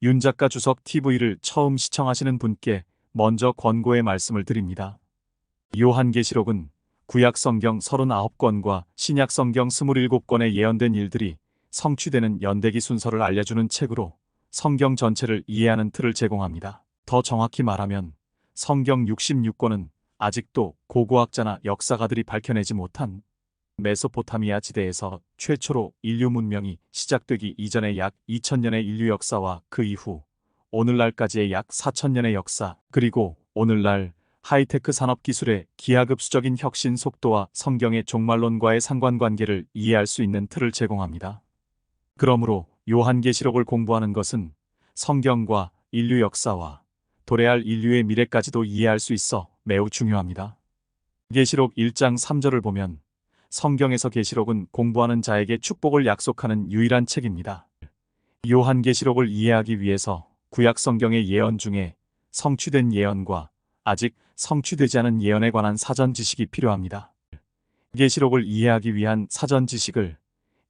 윤 작가 주석 TV를 처음 시청하시는 분께 먼저 권고의 말씀을 드립니다. 요한계시록은 구약 성경 39권과 신약 성경 27권에 예언된 일들이 성취되는 연대기 순서를 알려주는 책으로 성경 전체를 이해하는 틀을 제공합니다. 더 정확히 말하면 성경 66권은 아직도 고고학자나 역사가들이 밝혀내지 못한 메소포타미아 지대에서 최초로 인류 문명이 시작되기 이전의 약 2000년의 인류 역사와 그 이후 오늘날까지의 약 4000년의 역사, 그리고 오늘날 하이테크 산업기술의 기하급수적인 혁신 속도와 성경의 종말론과의 상관관계를 이해할 수 있는 틀을 제공합니다. 그러므로 요한계시록을 공부하는 것은 성경과 인류 역사와 도래할 인류의 미래까지도 이해할 수 있어 매우 중요합니다. 계시록 1장 3절을 보면 성경에서 계시록은 공부하는 자에게 축복을 약속하는 유일한 책입니다. 요한계시록을 이해하기 위해서 구약 성경의 예언 중에 성취된 예언과 아직 성취되지 않은 예언에 관한 사전 지식이 필요합니다. 계시록을 이해하기 위한 사전 지식을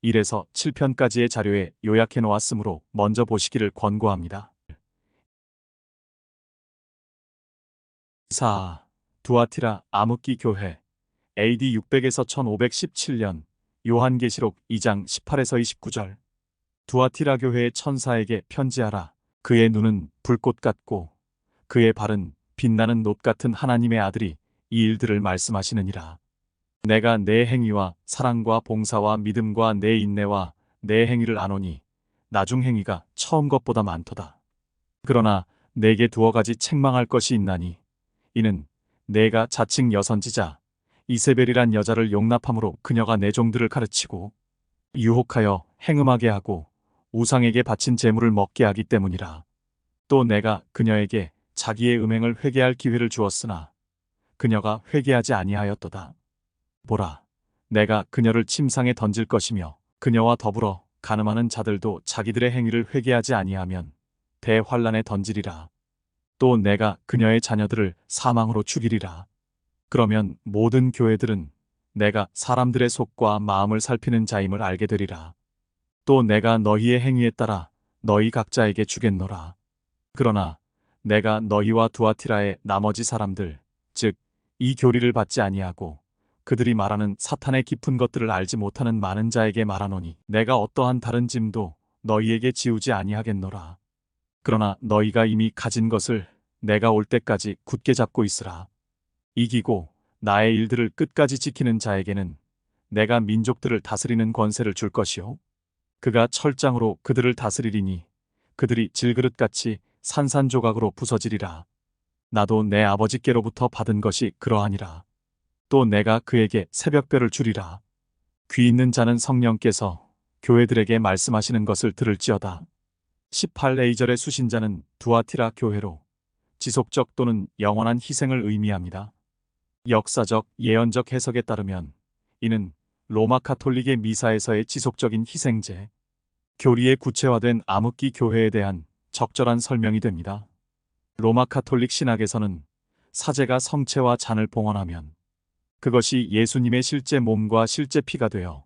1에서 7편까지의 자료에 요약해 놓았으므로 먼저 보시기를 권고합니다. 4. 두아티라 암흑기 교회 AD 600에서 1517년 요한계시록 2장 18에서 29절 두아티라 교회의 천사에게 편지하라. 그의 눈은 불꽃 같고 그의 발은 빛나는 놋 같은 하나님의 아들이 이 일들을 말씀하시느니라. 내가 내 행위와 사랑과 봉사와 믿음과 내 인내와 내 행위를 아노니 나중 행위가 처음 것보다 많도다. 그러나 내게 두어 가지 책망할 것이 있나니 이는 내가 자칭 여선지자 이세벨이란 여자를 용납함으로 그녀가 내 종들을 가르치고 유혹하여 행음하게 하고 우상에게 바친 재물을 먹게 하기 때문이라. 또 내가 그녀에게 자기의 음행을 회개할 기회를 주었으나 그녀가 회개하지 아니하였도다. 보라, 내가 그녀를 침상에 던질 것이며 그녀와 더불어 간음하는 자들도 자기들의 행위를 회개하지 아니하면 대환란에 던지리라. 또 내가 그녀의 자녀들을 사망으로 죽이리라. 그러면 모든 교회들은 내가 사람들의 속과 마음을 살피는 자임을 알게 되리라. 또 내가 너희의 행위에 따라 너희 각자에게 주겠노라. 그러나 내가 너희와 두아티라의 나머지 사람들, 즉 이 교리를 받지 아니하고 그들이 말하는 사탄의 깊은 것들을 알지 못하는 많은 자에게 말하노니 내가 어떠한 다른 짐도 너희에게 지우지 아니하겠노라. 그러나 너희가 이미 가진 것을 내가 올 때까지 굳게 잡고 있으라. 이기고 나의 일들을 끝까지 지키는 자에게는 내가 민족들을 다스리는 권세를 줄 것이요 그가 철장으로 그들을 다스리리니 그들이 질그릇같이 산산조각으로 부서지리라. 나도 내 아버지께로부터 받은 것이 그러하니라. 또 내가 그에게 새벽별을 주리라. 귀 있는 자는 성령께서 교회들에게 말씀하시는 것을 들을지어다. 18A절의 수신자는 두아티라 교회로 지속적 또는 영원한 희생을 의미합니다. 역사적, 예언적 해석에 따르면 이는 로마 카톨릭의 미사에서의 지속적인 희생제, 교리에 구체화된 암흑기 교회에 대한 적절한 설명이 됩니다. 로마 카톨릭 신학에서는 사제가 성체와 잔을 봉헌하면 그것이 예수님의 실제 몸과 실제 피가 되어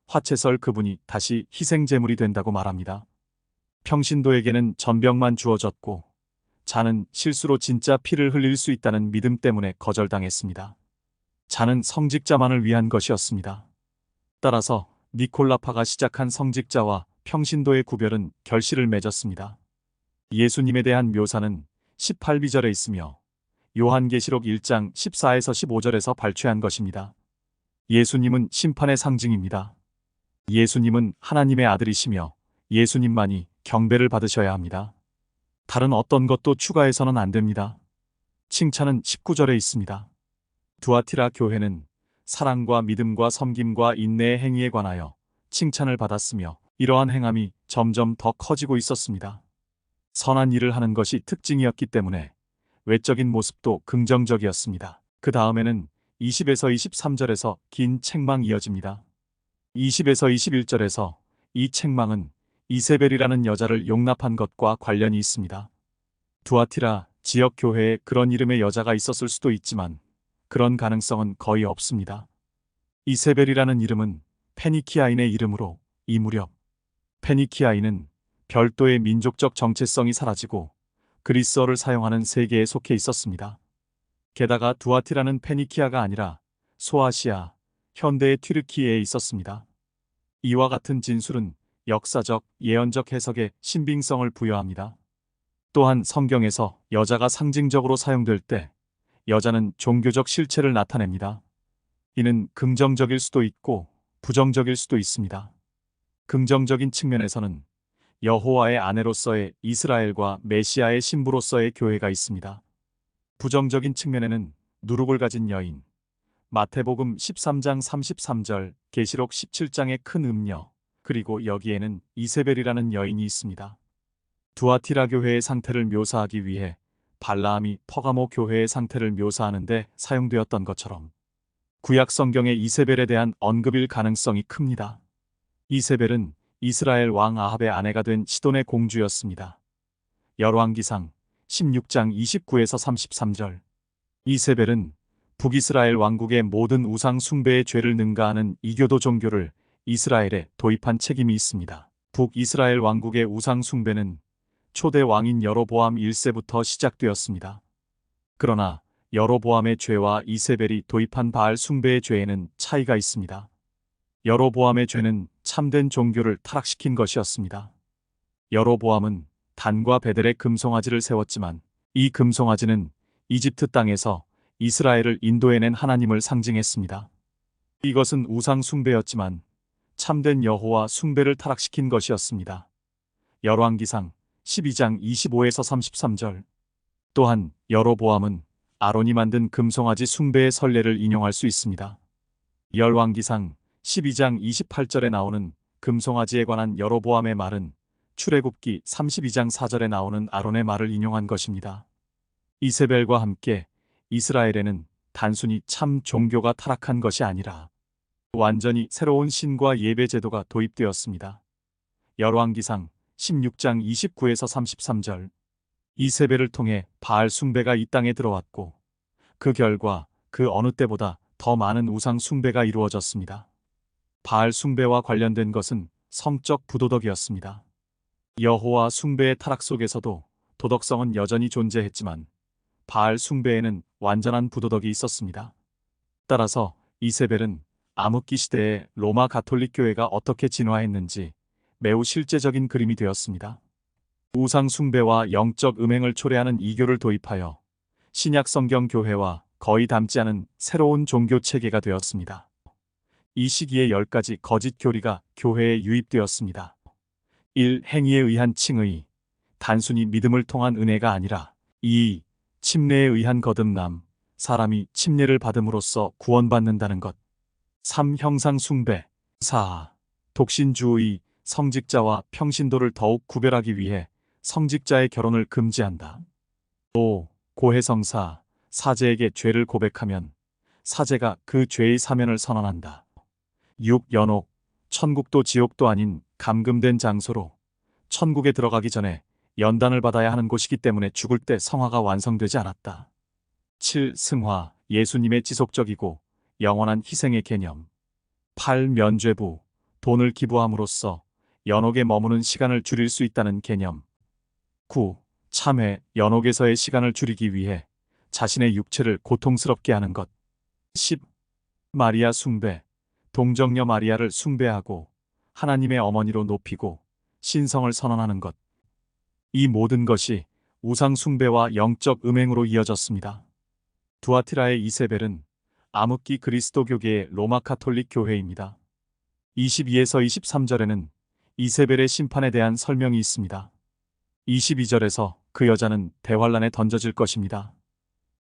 화채설 그분이 다시 희생제물이 된다고 말합니다. 평신도에게는 전병만 주어졌고 잔은 실수로 진짜 피를 흘릴 수 있다는 믿음 때문에 거절당했습니다. 잔은 성직자만을 위한 것이었습니다. 따라서 니콜라파가 시작한 성직자와 평신도의 구별은 결실을 맺었습니다. 예수님에 대한 묘사는 18비절에 있으며 요한계시록 1장 14에서 15절에서 발췌한 것입니다. 예수님은 심판의 상징입니다. 예수님은 하나님의 아들이시며 예수님만이 경배를 받으셔야 합니다. 다른 어떤 것도 추가해서는 안 됩니다. 칭찬은 19절에 있습니다. 두아티라 교회는 사랑과 믿음과 섬김과 인내의 행위에 관하여 칭찬을 받았으며 이러한 행함이 점점 더 커지고 있었습니다. 선한 일을 하는 것이 특징이었기 때문에 외적인 모습도 긍정적이었습니다. 그 다음에는 20에서 23절에서 긴 책망이 이어집니다. 20에서 21절에서 이 책망은 이세벨이라는 여자를 용납한 것과 관련이 있습니다. 두아티라 지역 교회에 그런 이름의 여자가 있었을 수도 있지만 그런 가능성은 거의 없습니다. 이세벨이라는 이름은 페니키아인의 이름으로 이 무렵 페니키아인은 별도의 민족적 정체성이 사라지고 그리스어를 사용하는 세계에 속해 있었습니다. 게다가 두아티라는 페니키아가 아니라 소아시아, 현대의 튀르키예에 있었습니다. 이와 같은 진술은 역사적, 예언적 해석에 신빙성을 부여합니다. 또한 성경에서 여자가 상징적으로 사용될 때 여자는 종교적 실체를 나타냅니다. 이는 긍정적일 수도 있고 부정적일 수도 있습니다. 긍정적인 측면에서는 여호와의 아내로서의 이스라엘과 메시아의 신부로서의 교회가 있습니다. 부정적인 측면에는 누룩을 가진 여인, 마태복음 13장 33절, 계시록 17장의 큰 음녀, 그리고 여기에는 이세벨이라는 여인이 있습니다. 두아티라 교회의 상태를 묘사하기 위해 발라함이 퍼가모 교회의 상태를 묘사하는 데 사용되었던 것처럼 구약 성경의 이세벨에 대한 언급일 가능성이 큽니다. 이세벨은 이스라엘 왕 아합의 아내가 된 시돈의 공주였습니다. 열왕기상 16장 29에서 33절. 이세벨은 북이스라엘 왕국의 모든 우상 숭배의 죄를 능가하는 이교도 종교를 이스라엘에 도입한 책임이 있습니다. 북이스라엘 왕국의 우상 숭배는 초대 왕인 여로보암 1세부터 시작되었습니다. 그러나 여로보암의 죄와 이세벨이 도입한 바알 숭배의 죄에는 차이가 있습니다. 여로보암의 죄는 참된 종교를 타락시킨 것이었습니다. 여로보암은 단과 베델의 금송아지를 세웠지만 이 금송아지는 이집트 땅에서 이스라엘을 인도해낸 하나님을 상징했습니다. 이것은 우상 숭배였지만 참된 여호와 숭배를 타락시킨 것이었습니다. 열왕기상 12장 25에서 33절. 또한 여로보암은 아론이 만든 금송아지 숭배의 선례를 인용할 수 있습니다. 열왕기상 12장 28절에 나오는 금송아지에 관한 여로보암의 말은 출애굽기 32장 4절에 나오는 아론의 말을 인용한 것입니다. 이세벨과 함께 이스라엘에는 단순히 참 종교가 타락한 것이 아니라 완전히 새로운 신과 예배 제도가 도입되었습니다. 열왕기상 16장 29에서 33절. 이세벨을 통해 바알 숭배가 이 땅에 들어왔고 그 결과 그 어느 때보다 더 많은 우상 숭배가 이루어졌습니다. 바알 숭배와 관련된 것은 성적 부도덕이었습니다. 여호와 숭배의 타락 속에서도 도덕성은 여전히 존재했지만 바알 숭배에는 완전한 부도덕이 있었습니다. 따라서 이세벨은 암흑기 시대에 로마 가톨릭 교회가 어떻게 진화했는지 매우 실제적인 그림이 되었습니다. 우상 숭배와 영적 음행을 초래하는 이교를 도입하여 신약 성경 교회와 거의 닮지 않은 새로운 종교 체계가 되었습니다. 이 시기에 10가지 거짓 교리가 교회에 유입되었습니다. 1. 행위에 의한 칭의, 단순히 믿음을 통한 은혜가 아니라 2. 침례에 의한 거듭남, 사람이 침례를 받음으로써 구원받는다는 것. 3. 형상 숭배. 4. 독신주의, 성직자와 평신도를 더욱 구별하기 위해 성직자의 결혼을 금지한다. 5. 고해성사, 사제에게 죄를 고백하면 사제가 그 죄의 사면을 선언한다. 6. 연옥, 천국도 지옥도 아닌 감금된 장소로 천국에 들어가기 전에 연단을 받아야 하는 곳이기 때문에 죽을 때 성화가 완성되지 않았다. 7. 승화, 예수님의 지속적이고 영원한 희생의 개념. 8. 면죄부, 돈을 기부함으로써 연옥에 머무는 시간을 줄일 수 있다는 개념. 9. 참회, 연옥에서의 시간을 줄이기 위해 자신의 육체를 고통스럽게 하는 것. 10. 마리아 숭배, 동정녀 마리아를 숭배하고 하나님의 어머니로 높이고 신성을 선언하는 것. 이 모든 것이 우상 숭배와 영적 음행으로 이어졌습니다. 두아티라의 이세벨은 암흑기 그리스도교계의 로마 가톨릭 교회입니다. 22에서 23절에는 이세벨의 심판에 대한 설명이 있습니다. 22절에서 그 여자는 대환란에 던져질 것입니다.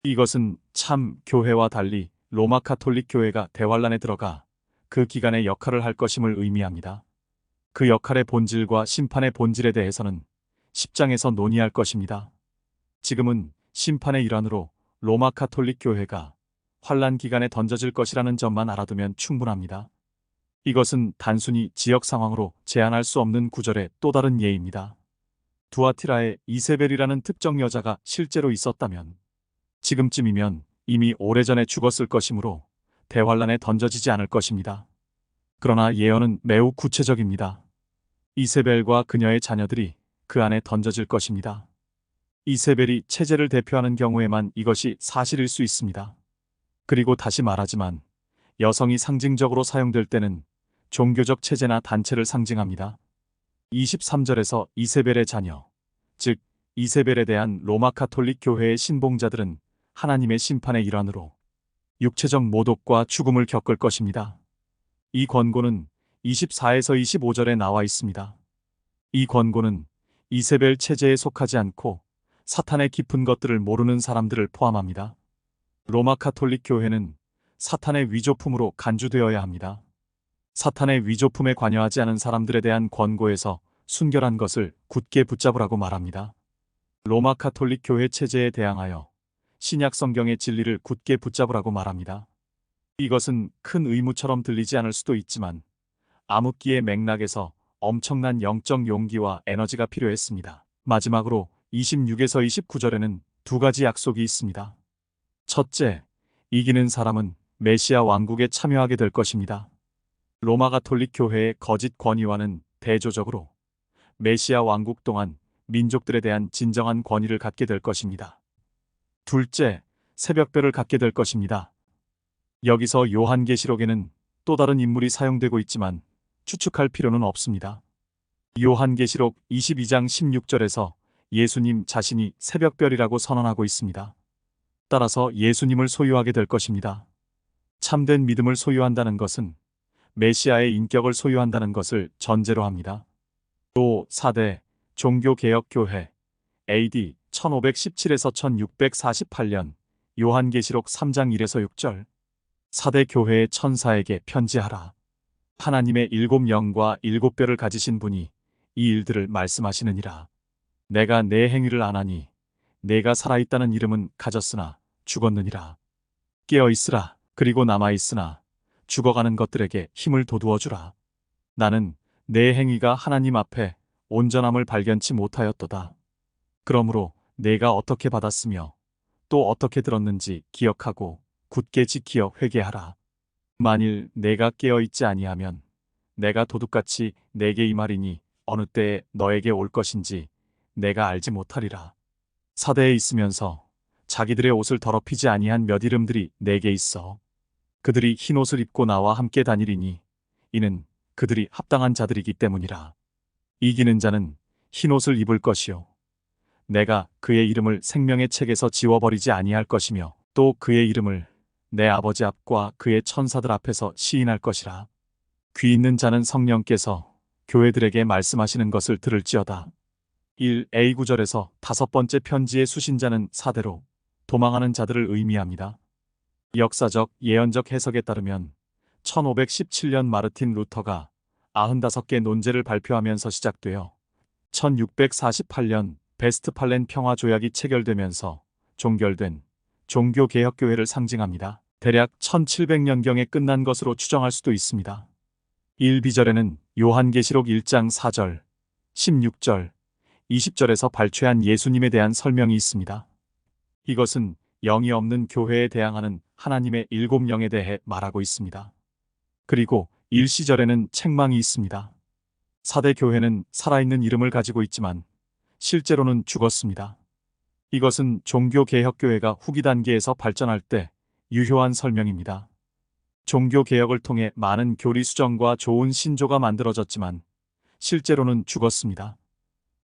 이것은 참 교회와 달리 로마 가톨릭 교회가 대환란에 들어가 그 기간에 역할을 할 것임을 의미합니다. 그 역할의 본질과 심판의 본질에 대해서는 10장에서 논의할 것입니다. 지금은 심판의 일환으로 로마 가톨릭 교회가 환란 기간에 던져질 것이라는 점만 알아두면 충분합니다. 이것은 단순히 지역 상황으로 제한할 수 없는 구절의 또 다른 예입니다. 두아티라에 이세벨이라는 특정 여자가 실제로 있었다면 지금쯤이면 이미 오래전에 죽었을 것이므로 대환란에 던져지지 않을 것입니다. 그러나 예언은 매우 구체적입니다. 이세벨과 그녀의 자녀들이 그 안에 던져질 것입니다. 이세벨이 체제를 대표하는 경우에만 이것이 사실일 수 있습니다. 그리고 다시 말하지만 여성이 상징적으로 사용될 때는 종교적 체제나 단체를 상징합니다. 23절에서 이세벨의 자녀, 즉 이세벨에 대한 로마 가톨릭 교회의 신봉자들은 하나님의 심판의 일환으로 육체적 모독과 죽음을 겪을 것입니다. 이 권고는 24에서 25절에 나와 있습니다. 이 권고는 이세벨 체제에 속하지 않고 사탄의 깊은 것들을 모르는 사람들을 포함합니다. 로마 가톨릭 교회는 사탄의 위조품으로 간주되어야 합니다. 사탄의 위조품에 관여하지 않은 사람들에 대한 권고에서 순결한 것을 굳게 붙잡으라고 말합니다. 로마 가톨릭 교회 체제에 대항하여 신약 성경의 진리를 굳게 붙잡으라고 말합니다. 이것은 큰 의무처럼 들리지 않을 수도 있지만 암흑기의 맥락에서 엄청난 영적 용기와 에너지가 필요했습니다. 마지막으로 26에서 29절에는 두 가지 약속이 있습니다. 첫째, 이기는 사람은 메시아 왕국에 참여하게 될 것입니다. 로마 가톨릭 교회의 거짓 권위와는 대조적으로 메시아 왕국 동안 민족들에 대한 진정한 권위를 갖게 될 것입니다. 둘째, 새벽별을 갖게 될 것입니다. 여기서 요한계시록에는 또 다른 인물이 사용되고 있지만 추측할 필요는 없습니다. 요한계시록 22장 16절에서 예수님 자신이 새벽별이라고 선언하고 있습니다. 따라서 예수님을 소유하게 될 것입니다. 참된 믿음을 소유한다는 것은 메시아의 인격을 소유한다는 것을 전제로 합니다. 또 4대 종교개혁교회 AD 1517에서 1648년 요한계시록 3장 1에서 6절 4대 교회의 천사에게 편지하라. 하나님의 7영과 7뼈를 가지신 분이 이 일들을 말씀하시느니라. 내가 내 행위를 아나니 내가 살아있다는 이름은 가졌으나 죽었느니라. 깨어있으라. 그리고 남아있으나 죽어가는 것들에게 힘을 돋우어 주라. 나는 내 행위가 하나님 앞에 온전함을 발견치 못하였도다. 그러므로 내가 어떻게 받았으며 또 어떻게 들었는지 기억하고 굳게 지키어 회개하라. 만일 내가 깨어있지 아니하면 내가 도둑같이 내게 임하리니 어느 때에 너에게 올 것인지 내가 알지 못하리라. 사대에 있으면서 자기들의 옷을 더럽히지 아니한 몇 이름들이 내게 있어. 그들이 흰 옷을 입고 나와 함께 다니리니 이는 그들이 합당한 자들이기 때문이라. 이기는 자는 흰 옷을 입을 것이요 내가 그의 이름을 생명의 책에서 지워버리지 아니할 것이며 또 그의 이름을 내 아버지 앞과 그의 천사들 앞에서 시인할 것이라. 귀 있는 자는 성령께서 교회들에게 말씀하시는 것을 들을지어다. 1a 9절에서 5번째 편지의 수신자는 사대로 도망하는 자들을 의미합니다. 역사적 예언적 해석에 따르면 1517년 마르틴 루터가 95개 논제를 발표하면서 시작되어 1648년 베스트팔렌 평화조약이 체결되면서 종결된 종교개혁교회를 상징합니다. 대략 1700년경에 끝난 것으로 추정할 수도 있습니다. 1비절에는 요한계시록 1장 4절, 16절, 20절에서 발췌한 예수님에 대한 설명이 있습니다. 이것은 영이 없는 교회에 대항하는 하나님의 7영에 대해 말하고 있습니다. 그리고 1시절에는 책망이 있습니다. 4대 교회는 살아있는 이름을 가지고 있지만 실제로는 죽었습니다. 이것은 종교개혁교회가 후기 단계에서 발전할 때 유효한 설명입니다. 종교개혁을 통해 많은 교리 수정과 좋은 신조가 만들어졌지만 실제로는 죽었습니다.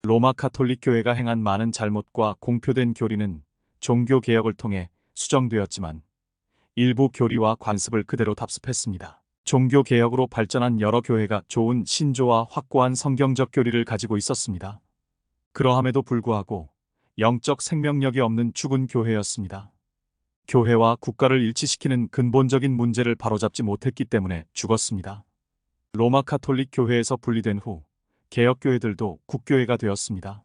로마 가톨릭 교회가 행한 많은 잘못과 공표된 교리는 종교개혁을 통해 수정되었지만 일부 교리와 관습을 그대로 답습했습니다. 종교개혁으로 발전한 여러 교회가 좋은 신조와 확고한 성경적 교리를 가지고 있었습니다. 그러함에도 불구하고 영적 생명력이 없는 죽은 교회였습니다. 교회와 국가를 일치시키는 근본적인 문제를 바로잡지 못했기 때문에 죽었습니다. 로마 가톨릭 교회에서 분리된 후 개혁교회들도 국교회가 되었습니다.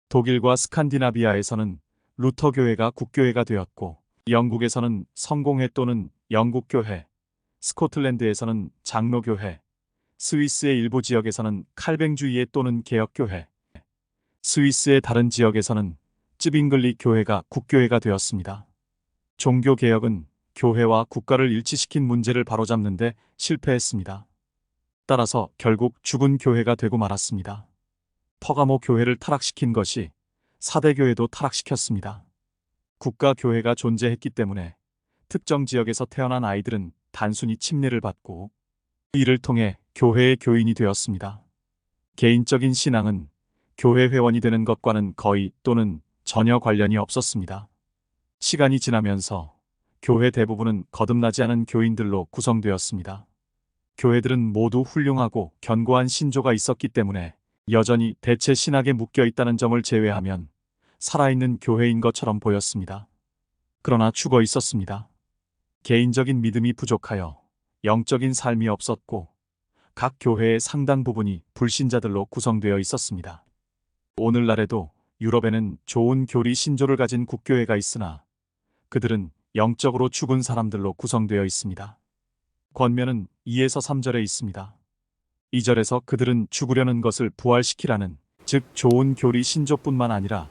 독일과 스칸디나비아에서는 루터 교회가 국교회가 되었고 영국에서는 성공회 또는 영국교회, 스코틀랜드에서는 장로교회, 스위스의 일부 지역에서는 칼뱅주의회 또는 개혁교회, 스위스의 다른 지역에서는 쯔빙글리 교회가 국교회가 되었습니다. 종교개혁은 교회와 국가를 일치시킨 문제를 바로잡는 데 실패했습니다. 따라서 결국 죽은 교회가 되고 말았습니다. 퍼가모 교회를 타락시킨 것이 사대교회도 타락시켰습니다. 국가교회가 존재했기 때문에 특정 지역에서 태어난 아이들은 단순히 침례를 받고 이를 통해 교회의 교인이 되었습니다. 개인적인 신앙은 교회 회원이 되는 것과는 거의 또는 전혀 관련이 없었습니다. 시간이 지나면서 교회 대부분은 거듭나지 않은 교인들로 구성되었습니다. 교회들은 모두 훌륭하고 견고한 신조가 있었기 때문에 여전히 대체 신학에 묶여 있다는 점을 제외하면 살아있는 교회인 것처럼 보였습니다. 그러나 죽어 있었습니다. 개인적인 믿음이 부족하여 영적인 삶이 없었고 각 교회의 상당 부분이 불신자들로 구성되어 있었습니다. 오늘날에도 유럽에는 좋은 교리 신조를 가진 국교회가 있으나 그들은 영적으로 죽은 사람들로 구성되어 있습니다. 권면은 2에서 3절에 있습니다. 2절에서 그들은 죽으려는 것을 부활시키라는, 즉 좋은 교리 신조뿐만 아니라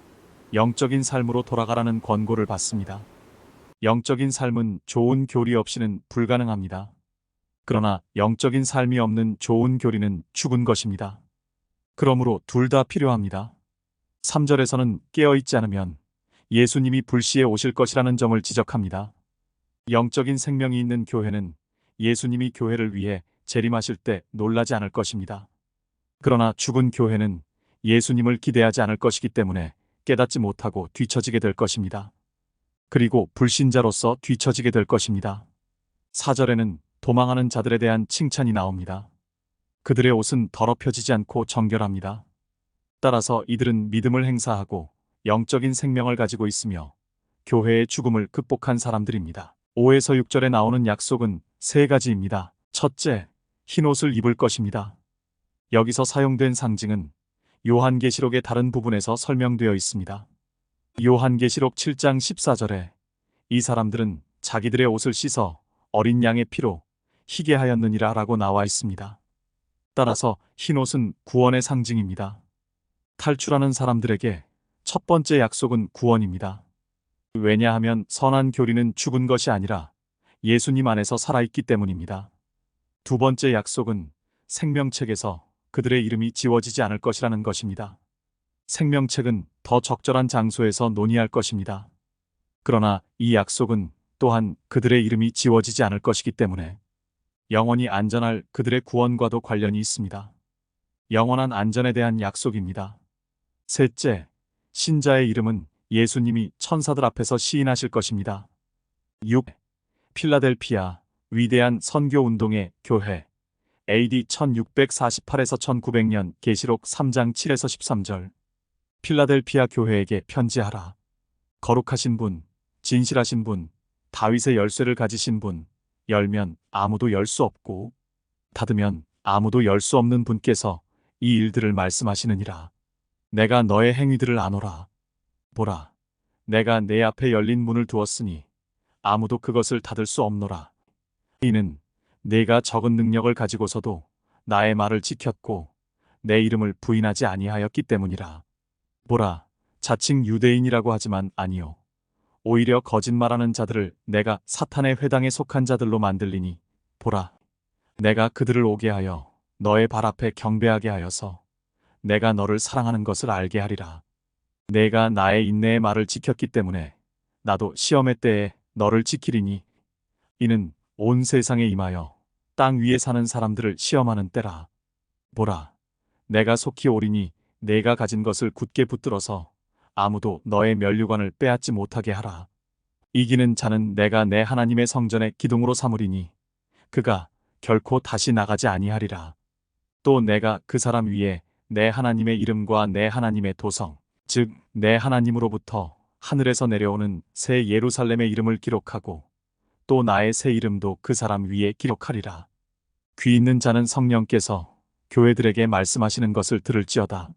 영적인 삶으로 돌아가라는 권고를 받습니다. 영적인 삶은 좋은 교리 없이는 불가능합니다. 그러나 영적인 삶이 없는 좋은 교리는 죽은 것입니다. 그러므로 둘 다 필요합니다. 3절에서는 깨어있지 않으면 예수님이 불시에 오실 것이라는 점을 지적합니다. 영적인 생명이 있는 교회는 예수님이 교회를 위해 재림하실 때 놀라지 않을 것입니다. 그러나 죽은 교회는 예수님을 기대하지 않을 것이기 때문에 깨닫지 못하고 뒤처지게 될 것입니다. 그리고 불신자로서 뒤처지게 될 것입니다. 4절에는 도망하는 자들에 대한 칭찬이 나옵니다. 그들의 옷은 더럽혀지지 않고 정결합니다. 따라서 이들은 믿음을 행사하고 영적인 생명을 가지고 있으며 교회의 죽음을 극복한 사람들입니다. 5에서 6절에 나오는 약속은 세 가지입니다. 첫째, 흰 옷을 입을 것입니다. 여기서 사용된 상징은 요한계시록의 다른 부분에서 설명되어 있습니다. 요한계시록 7장 14절에 이 사람들은 자기들의 옷을 씻어 어린 양의 피로 희게 하였느니라 라고 나와 있습니다. 따라서 흰 옷은 구원의 상징입니다. 탈출하는 사람들에게 첫 번째 약속은 구원입니다. 왜냐하면 선한 교리는 죽은 것이 아니라 예수님 안에서 살아있기 때문입니다. 두 번째 약속은 생명책에서 그들의 이름이 지워지지 않을 것이라는 것입니다. 생명책은 더 적절한 장소에서 논의할 것입니다. 그러나 이 약속은 또한 그들의 이름이 지워지지 않을 것이기 때문에 영원히 안전할 그들의 구원과도 관련이 있습니다. 영원한 안전에 대한 약속입니다. 셋째, 신자의 이름은 예수님이 천사들 앞에서 시인하실 것입니다. 6. 필라델피아 위대한 선교운동의 교회 AD 1648에서 1900년 계시록 3장 7에서 13절 필라델피아 교회에게 편지하라. 거룩하신 분, 진실하신 분, 다윗의 열쇠를 가지신 분, 열면 아무도 열 수 없고 닫으면 아무도 열 수 없는 분께서 이 일들을 말씀하시느니라. 내가 너의 행위들을 아노라. 보라, 내가 내 앞에 열린 문을 두었으니 아무도 그것을 닫을 수 없노라. 이는 내가 적은 능력을 가지고서도 나의 말을 지켰고 내 이름을 부인하지 아니하였기 때문이라. 보라, 자칭 유대인이라고 하지만 아니요. 오히려 거짓말하는 자들을 내가 사탄의 회당에 속한 자들로 만들리니 보라, 내가 그들을 오게 하여 너의 발 앞에 경배하게 하여서 내가 너를 사랑하는 것을 알게 하리라. 내가 나의 인내의 말을 지켰기 때문에 나도 시험의 때에 너를 지키리니 이는 온 세상에 임하여 땅 위에 사는 사람들을 시험하는 때라. 보라, 내가 속히 오리니 내가 가진 것을 굳게 붙들어서 아무도 너의 면류관을 빼앗지 못하게 하라. 이기는 자는 내가 내 하나님의 성전의 기둥으로 삼으리니 그가 결코 다시 나가지 아니하리라. 또 내가 그 사람 위에 내 하나님의 이름과 내 하나님의 도성, 즉 내 하나님으로부터 하늘에서 내려오는 새 예루살렘의 이름을 기록하고 또 나의 새 이름도 그 사람 위에 기록하리라. 귀 있는 자는 성령께서 교회들에게 말씀하시는 것을 들을지어다.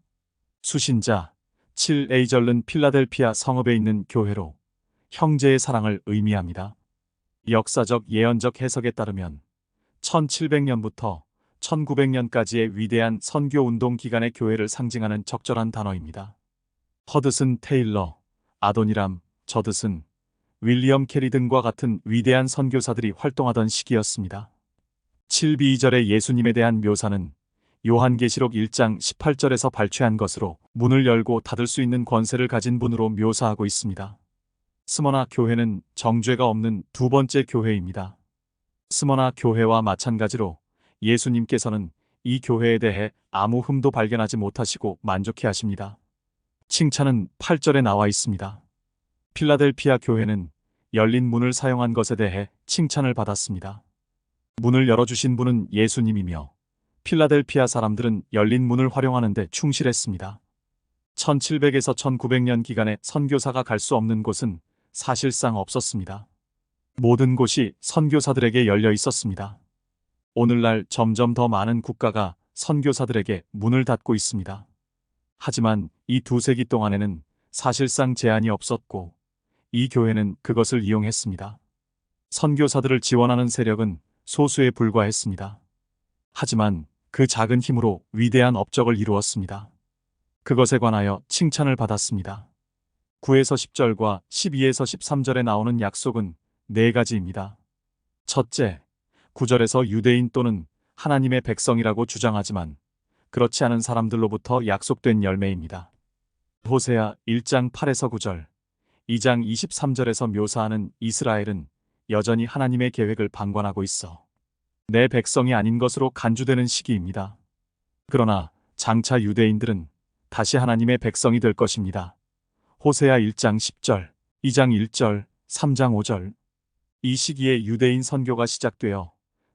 수신자 7A절은 필라델피아 성읍에 있는 교회로 형제의 사랑을 의미합니다. 역사적 예언적 해석에 따르면 1700년부터 1900년까지의 위대한 선교운동 기간의 교회를 상징하는 적절한 단어입니다. 허드슨 테일러, 아도니람, 저드슨, 윌리엄 캐리 등과 같은 위대한 선교사들이 활동하던 시기였습니다. 7B2절의 예수님에 대한 묘사는 요한계시록 1장 18절에서 발췌한 것으로 문을 열고 닫을 수 있는 권세를 가진 분으로 묘사하고 있습니다. 스머나 교회는 정죄가 없는 두 번째 교회입니다. 스머나 교회와 마찬가지로 예수님께서는 이 교회에 대해 아무 흠도 발견하지 못하시고 만족해 하십니다. 칭찬은 8절에 나와 있습니다. 필라델피아 교회는 열린 문을 사용한 것에 대해 칭찬을 받았습니다. 문을 열어주신 분은 예수님이며 필라델피아 사람들은 열린 문을 활용하는 데 충실했습니다. 1700에서 1900년 기간에 선교사가 갈 수 없는 곳은 사실상 없었습니다. 모든 곳이 선교사들에게 열려 있었습니다. 오늘날 점점 더 많은 국가가 선교사들에게 문을 닫고 있습니다. 하지만 이 두 세기 동안에는 사실상 제한이 없었고 이 교회는 그것을 이용했습니다. 선교사들을 지원하는 세력은 소수에 불과했습니다. 하지만 그 작은 힘으로 위대한 업적을 이루었습니다. 그것에 관하여 칭찬을 받았습니다. 9에서 10절과 12에서 13절에 나오는 약속은 네 가지입니다. 첫째, 9절에서 유대인 또는 하나님의 백성이라고 주장하지만 그렇지 않은 사람들로부터 약속된 열매입니다. 호세아 1장 8에서 9절, 2장 23절에서 묘사하는 이스라엘은 여전히 하나님의 계획을 방관하고 있어 내 백성이 아닌 것으로 간주되는 시기입니다. 그러나 장차 유대인들은 다시 하나님의 백성이 될 것입니다. 호세아 1장 10절, 2장 1절, 3장 5절. 이 시기에 유대인 선교가 시작되어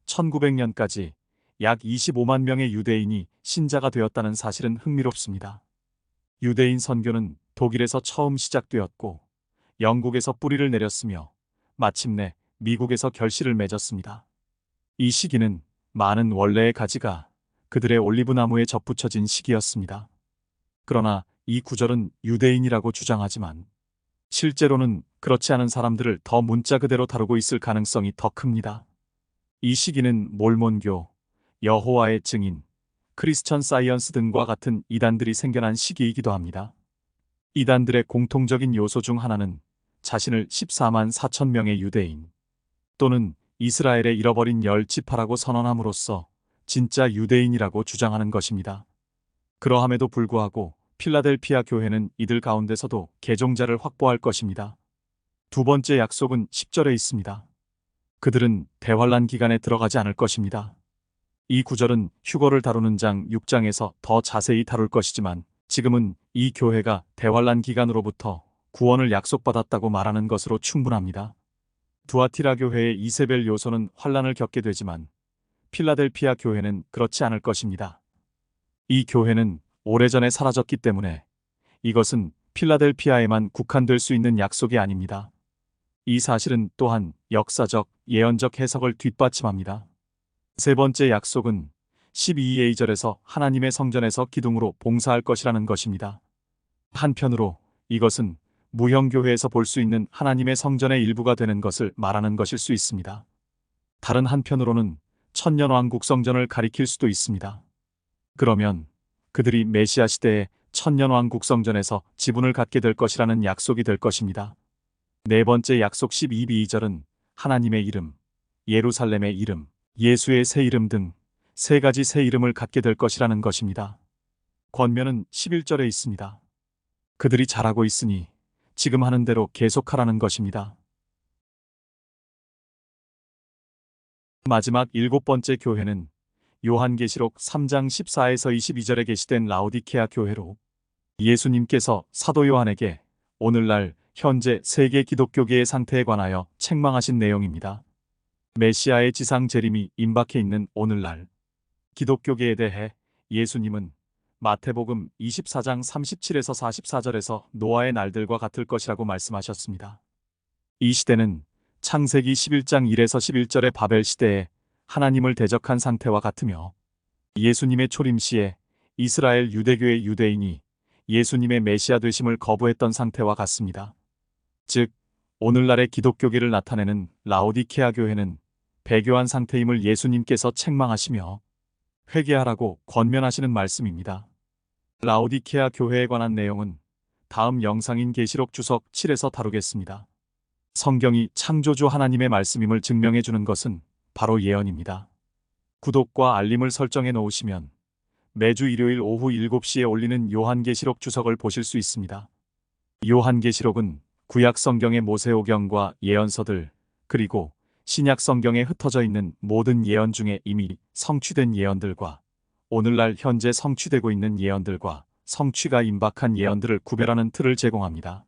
1900년까지 약 25만 명의 유대인이 신자가 되었다는 사실은 흥미롭습니다. 유대인 선교는 독일에서 처음 시작되었고 영국에서 뿌리를 내렸으며 마침내 미국에서 결실을 맺었습니다. 이 시기는 많은 원래의 가지가 그들의 올리브나무에 접붙여진 시기였습니다. 그러나 이 구절은 유대인이라고 주장하지만 실제로는 그렇지 않은 사람들을 더 문자 그대로 다루고 있을 가능성이 더 큽니다. 이 시기는 몰몬교, 여호와의 증인, 크리스천 사이언스 등과 같은 이단들이 생겨난 시기이기도 합니다. 이단들의 공통적인 요소 중 하나는 자신을 14만 4천 명의 유대인 또는 이스라엘의 잃어버린 열 지파라고 선언함으로써 진짜 유대인이라고 주장하는 것입니다. 그러함에도 불구하고 필라델피아 교회는 이들 가운데서도 개종자를 확보할 것입니다. 두 번째 약속은 10절에 있습니다. 그들은 대환란 기간에 들어가지 않을 것입니다. 이 구절은 휴거를 다루는 장 6장에서 더 자세히 다룰 것이지만 지금은 이 교회가 대환란 기간으로부터 구원을 약속받았다고 말하는 것으로 충분합니다. 두아티라 교회의 이세벨 요소는 환란을 겪게 되지만 필라델피아 교회는 그렇지 않을 것입니다. 이 교회는 오래전에 사라졌기 때문에 이것은 필라델피아에만 국한될 수 있는 약속이 아닙니다. 이 사실은 또한 역사적, 예언적 해석을 뒷받침합니다. 세 번째 약속은 12a절에서 하나님의 성전에서 기둥으로 봉사할 것이라는 것입니다. 한편으로 이것은 무형교회에서 볼 수 있는 하나님의 성전의 일부가 되는 것을 말하는 것일 수 있습니다. 다른 한편으로는 천년왕국 성전을 가리킬 수도 있습니다. 그러면 그들이 메시아 시대에 천년왕국 성전에서 지분을 갖게 될 것이라는 약속이 될 것입니다. 네 번째 약속 12b2절은 하나님의 이름, 예루살렘의 이름, 예수의 새 이름 등 세 가지 새 이름을 갖게 될 것이라는 것입니다. 권면은 11절에 있습니다. 그들이 잘하고 있으니 지금 하는 대로 계속하라는 것입니다. 마지막 일곱 번째 교회는 요한계시록 3장 14에서 22절에 게시된 라오디케아 교회로 예수님께서 사도 요한에게 오늘날 현재 세계 기독교계의 상태에 관하여 책망하신 내용입니다. 메시아의 지상 재림이 임박해 있는 오늘날 기독교계에 대해 예수님은 마태복음 24장 37에서 44절에서 노아의 날들과 같을 것이라고 말씀하셨습니다. 이 시대는 창세기 11장 1에서 11절의 바벨 시대에 하나님을 대적한 상태와 같으며 예수님의 초림 시에 이스라엘 유대교의 유대인이 예수님의 메시아 되심을 거부했던 상태와 같습니다. 즉, 오늘날의 기독교계를 나타내는 라오디케아 교회는 배교한 상태임을 예수님께서 책망하시며 회개하라고 권면하시는 말씀입니다. 라오디케아 교회에 관한 내용은 다음 영상인 계시록 주석 7에서 다루겠습니다. 성경이 창조주 하나님의 말씀임을 증명해 주는 것은 바로 예언입니다. 구독과 알림을 설정해 놓으시면 매주 일요일 오후 7시에 올리는 요한계시록 주석을 보실 수 있습니다. 요한계시록은 구약 성경의 모세오경과 예언서들, 그리고 신약 성경에 흩어져 있는 모든 예언 중에 이미 성취된 예언들과 오늘날 현재 성취되고 있는 예언들과 성취가 임박한 예언들을 구별하는 틀을 제공합니다.